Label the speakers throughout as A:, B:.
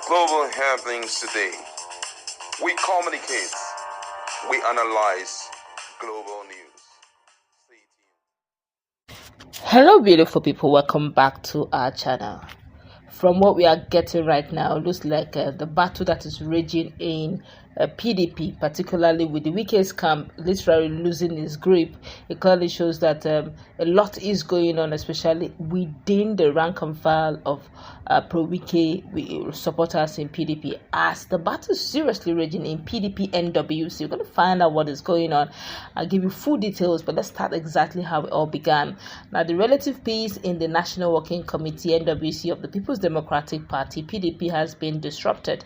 A: global happenings today. We communicate, we analyze global news.
B: Hello beautiful people, welcome back to our channel. From what we are getting right now, it looks like the battle that is raging in PDP, particularly with the Wike's camp literally losing its grip. It clearly shows that a lot is going on, especially within the rank and file of pro-Wike supporters in PDP. As the battle is seriously raging in PDP NWC, you're going to find out what is going on. I'll give you full details, but let's start exactly how it all began. Now, the relative peace in the National Working Committee NWC of the People's Democratic Party PDP has been disrupted.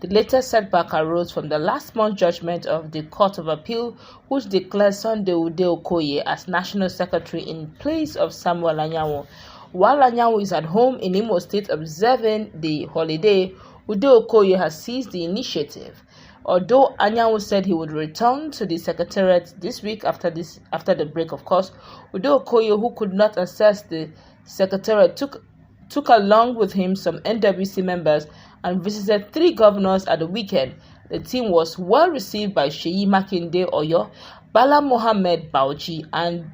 B: The latest setback arose from the last month's judgment of the Court of Appeal, which declared Sunday Ude Okoye as National Secretary in place of Samuel Anyanwu. While Anyanwu is at home in Imo State observing the holiday, Ude Okoye has seized the initiative. Although Anyanwu said he would return to the Secretariat this week after the break, of course, Ude Okoye, who could not access the Secretariat, took along with him some NWC members and visited 3 governors at the weekend. The team was well received by Seyi Makinde Oyo, Bala Mohammed Bauchi, and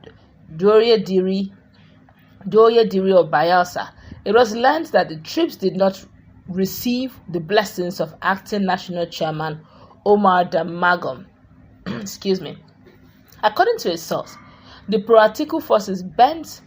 B: Doye Diri of Bayelsa. It was learned that the trips did not receive the blessings of acting national chairman Omar Damagum. Excuse me. According to a source, the pro-Atiku forces bent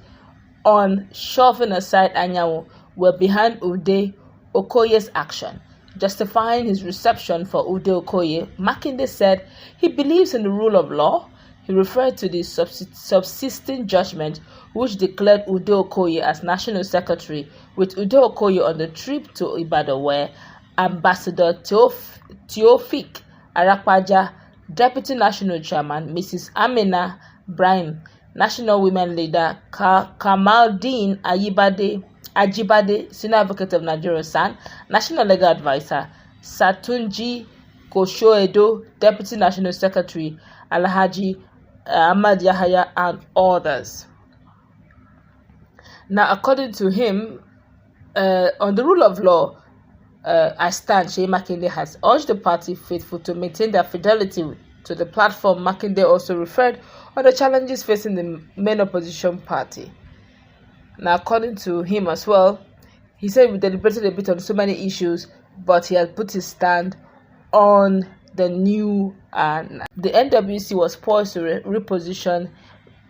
B: on shoving aside Anyanwu were behind Ude Okoye's action. Justifying his reception for Ude Okoye, Makinde said he believes in the rule of law. He referred to the subsisting judgment which declared Ude Okoye as National Secretary, with Ude Okoye on the trip to Ibadan, where Ambassador Teofik Arakpaja, Deputy National Chairman, Mrs. Amina Brahim, National Women Leader Kamaldeen Ajibade, Senior Advocate of Nigeria SAN, National Legal Advisor Satunji Koshoedo, Deputy National Secretary Alhaji Ahmad Yahaya, and others. Now, according to him, on the rule of law, I stand, Seyi Makinde has urged the party faithful to maintain their fidelity to the platform. Makinde also referred on the challenges facing the main opposition party. Now, according to him as well, he said we deliberated a bit on so many issues, but he has put his stand on the new the NWC was poised to reposition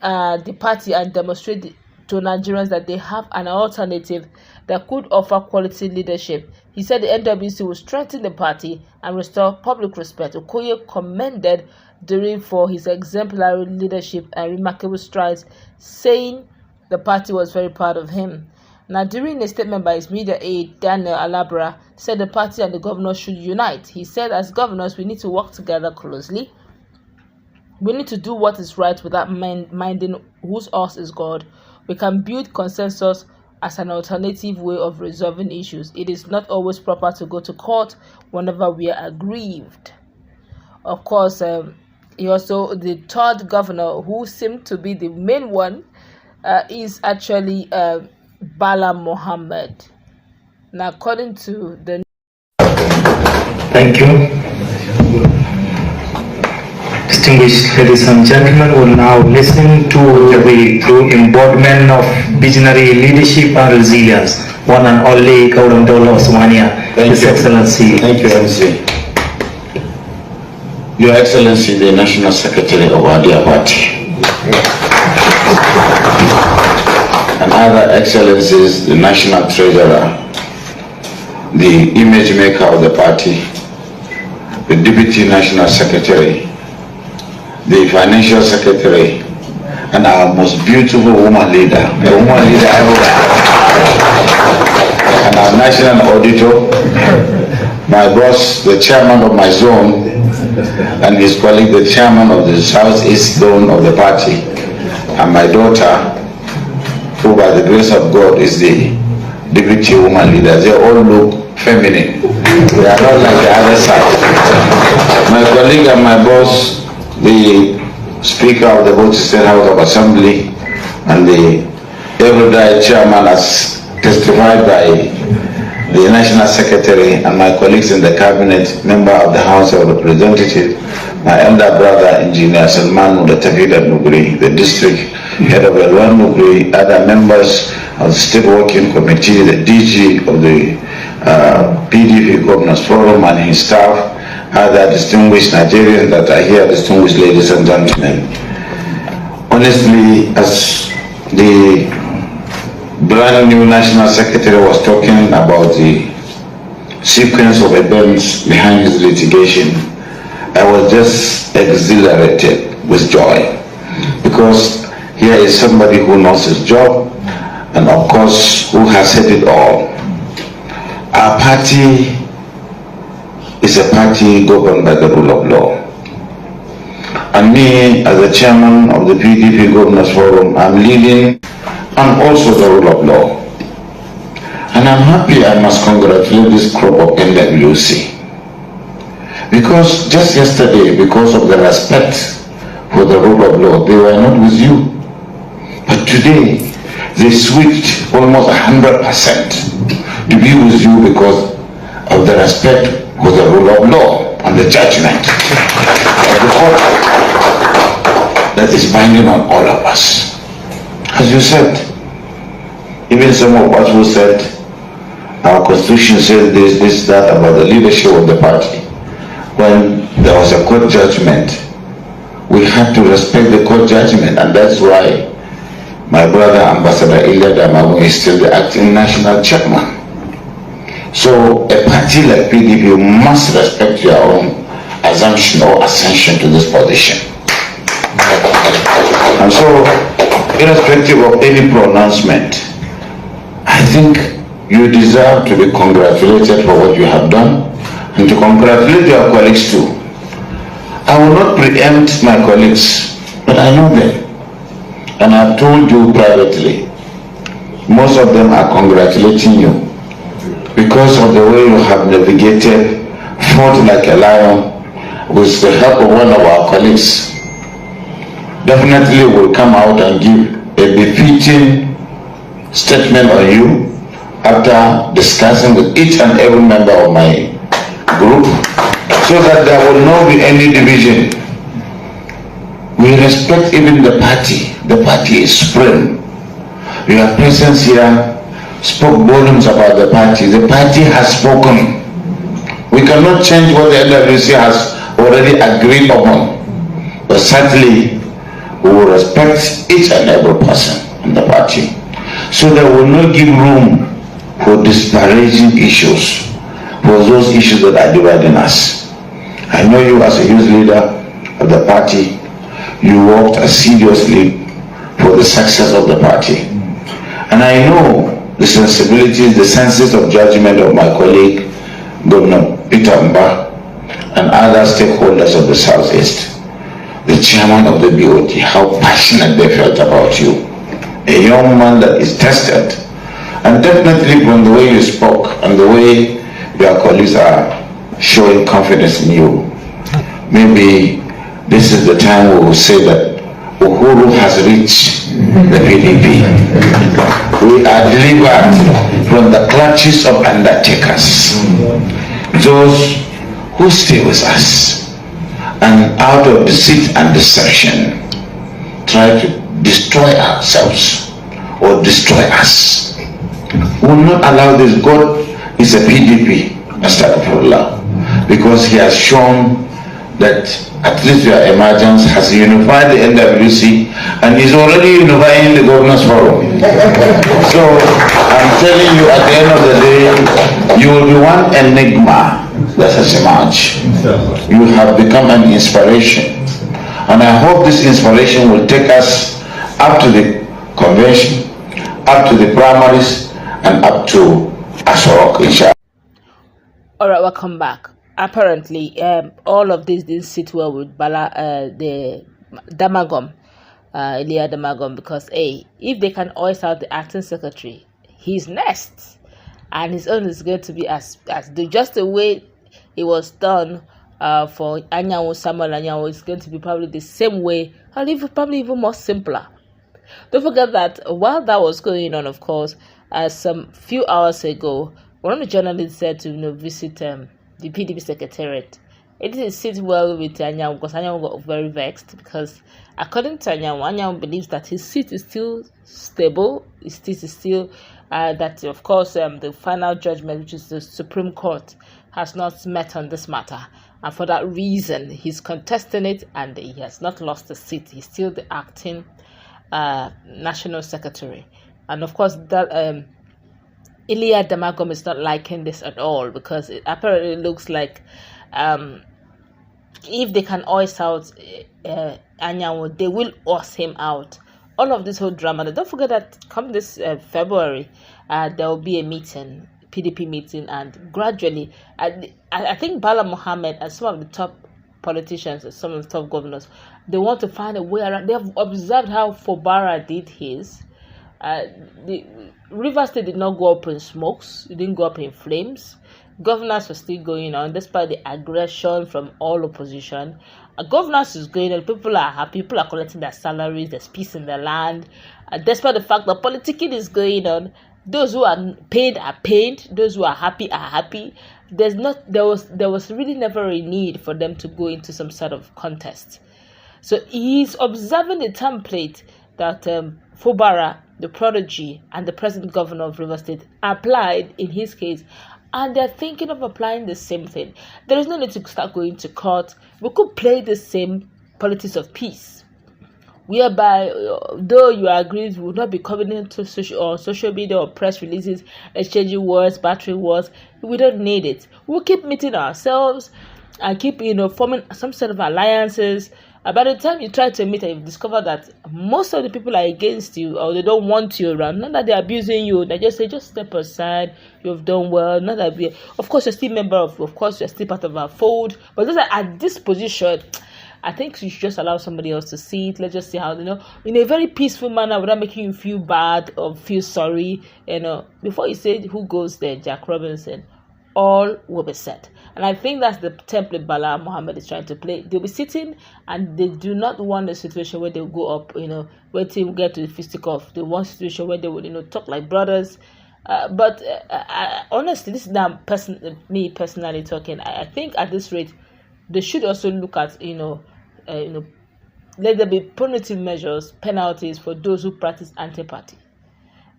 B: the party and demonstrate to Nigerians that they have an alternative that could offer quality leadership. He said the NWC will strengthen the party and restore public respect. Okoye commended Diri for his exemplary leadership and remarkable strides, saying the party was very proud of him. Now, during a statement by his media aide, Daniel Alabra said the party and the governors should unite. He said, as governors, we need to work together closely. We need to do what is right without minding whose us is God. We can build consensus as an alternative way of resolving issues. It is not always proper to go to court whenever we are aggrieved. Of course, he also, the third governor, who seemed to be the main one, is actually Bala Mohammed. Now, according to the...
C: Thank you. Distinguished ladies and gentlemen, we will now listen to the true embodiment of visionary leadership and resilience, one and only Kauramdola Osmania, His Excellency.
D: Thank you, MC. Your Excellency, the National Secretary of our dear party, and other excellencies, the National Treasurer, the image maker of the party, the Deputy National Secretary, the Financial Secretary, and our most beautiful woman leader, the woman leader everywhere, and our National Auditor, my boss, the Chairman of my zone, and his colleague, the Chairman of the Southeast Zone of the party, and my daughter, who by the grace of God is the Deputy Woman Leader. They all look feminine. They are not like the other side. My colleague and my boss, the Speaker of the Bauchi State House of Assembly, and the everyday Chairman, as testified by the National Secretary, and my colleagues in the Cabinet, member of the House of Representatives, my elder brother, Engineer Salman Mudatafida Nugri, the district head of L1 Nugri, other members of the State Working Committee, the DG of the PDP Governors Forum and his staff, other distinguished Nigerians that are here, distinguished ladies and gentlemen. Honestly, as the brand new National Secretary was talking about the sequence of events behind his litigation, I was just exhilarated with joy, because here is somebody who knows his job and of course who has said it all. Our party is a party governed by the rule of law. And me, as the chairman of the PDP Governors Forum, I'm leading and also the rule of law. And I'm happy, I must congratulate this crop of NWC. Because just yesterday, because of the respect for the rule of law, they were not with you. But today, they switched almost 100% to be with you because of the respect for the rule of law and the judgment of the court that is binding on all of us. As you said, even some of us who said our constitution says this, that about the leadership of the party. When there was a court judgment, we had to respect the court judgment, and that's why my brother Ambassador Ilya Damamu is still the acting national chairman. So a party like PDP must respect your own assumption or ascension to this position. And so, irrespective of any pronouncement, I think you deserve to be congratulated for what you have done, and to congratulate your colleagues too. I will not preempt my colleagues, but I know them. And I've told you privately, most of them are congratulating you because of the way you have navigated, fought like a lion with the help of one of our colleagues. Definitely will come out and give a befitting statement on you after discussing with each and every member of my group, so that there will not be any division. We respect even the party. The party is supreme. Your presence here spoke volumes about the party. The party has spoken. We cannot change what the NWC has already agreed upon, but certainly we will respect each and every person in the party, so that we will not give room for disparaging issues, for those issues that are dividing us. I know you as a youth leader of the party, you worked assiduously for the success of the party. And I know the sensibilities, the senses of judgment of my colleague, Governor Peter Mba, and other stakeholders of the Southeast, the chairman of the BOT, how passionate they felt about you. A young man that is tested, and definitely from the way you spoke and the way your colleagues are showing confidence in you, maybe this is the time we will say that Uhuru has reached the PDP. We are delivered from the clutches of undertakers, those who stay with us and out of deceit and deception try to destroy ourselves or destroy us. We will not allow this. God is a PDP, Astaghfirullah, because he has shown that at least your emergence has unified the NWC and is already unifying the Governors Forum. So I'm telling you, at the end of the day, you will be one enigma that has emerged. You have become an inspiration, and I hope this inspiration will take us up to the convention, up to the primaries, and up to Asorok, inshallah.
B: All right, welcome back. Apparently, all of this didn't sit well with the Damagom, Elia Damagom, because if they can hoist out the acting secretary, he's next, and his own is going to be as just the way it was done for Anyanwu, Samuel Anyanwu, is going to be probably the same way, or even probably even more simpler. Don't forget that while that was going on, of course, some few hours ago, one of the journalists said to visit the PDP secretariat. It didn't sit well with Anyanwu because Anyanwu got very vexed because according to Anyanwu believes that his seat is still stable. His seat is still that, of course, the final judgment, which is the Supreme Court, has not met on this matter. And for that reason, he's contesting it and he has not lost the seat. He's still the acting National Secretary. And of course, that Iliya Damagum is not liking this at all because it apparently looks like if they can oust out Anyanwu, they will oust him out. All of this whole drama. Don't forget that come this February, there will be a meeting, PDP meeting, and gradually, I think Bala Mohammed and some of the top politicians and some of the top governors, they want to find a way around. They have observed how Fubara did his. The Rivers State did not go up in smokes. It didn't go up in flames. Governance was still going on despite the aggression from all opposition. Governance is going on. People are happy. People are collecting their salaries. There's peace in the land. Despite the fact that politicking is going on, those who are paid are paid. Those who are happy are happy. There was really never a need for them to go into some sort of contest. So he's observing the template that Fubara, the prodigy, and the present governor of Rivers State applied in his case. And they're thinking of applying the same thing. There is no need to start going to court. We could play the same politics of peace, whereby, though you agree, we will not be coming into social media or press releases, exchanging words, battering words. We don't need it. We'll keep meeting ourselves and keep, forming some sort of alliances. By the time you try to meet and you discover that most of the people are against you or they don't want you around, not that they're abusing you, they just say, just step aside, you've done well, not that of course you're still member of course you're still part of our fold, but just at this position, I think you should just allow somebody else to see it. Let's just see how, in a very peaceful manner without making you feel bad or feel sorry, before you say who goes there, Jack Robinson, all will be set. And I think that's the template Bala Mohammed is trying to play. They'll be sitting and they do not want a situation where they'll go up, where team get to the fisticuff. They want a situation where they will, talk like brothers. But honestly, this is now me personally talking. I think at this rate, they should also look at, let there be punitive measures, penalties for those who practice anti-party.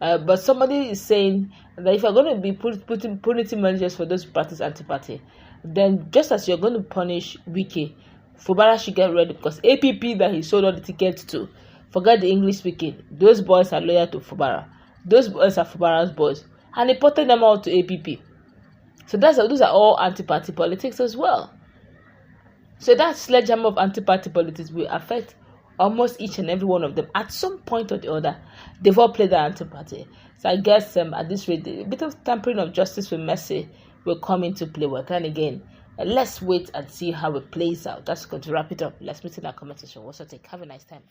B: But somebody is saying that if you're going to be putting punitive measures for those who practice anti-party, then just as you're going to punish Wike, Fubara should get ready because APP that he sold all the tickets to, forget the English speaking, those boys are loyal to Fubara. Those boys are Fubara's boys. And he ported them out to APP. So those are all anti-party politics as well. So that sledgehammer of anti-party politics will affect almost each and every one of them. At some point or the other, they've all played the anti-party. So I guess at this rate, a bit of tampering of justice with mercy will come into play. But then again, let's wait and see how it plays out. That's going to wrap it up. Let's meet in our comment section. What's your take? Have a nice time.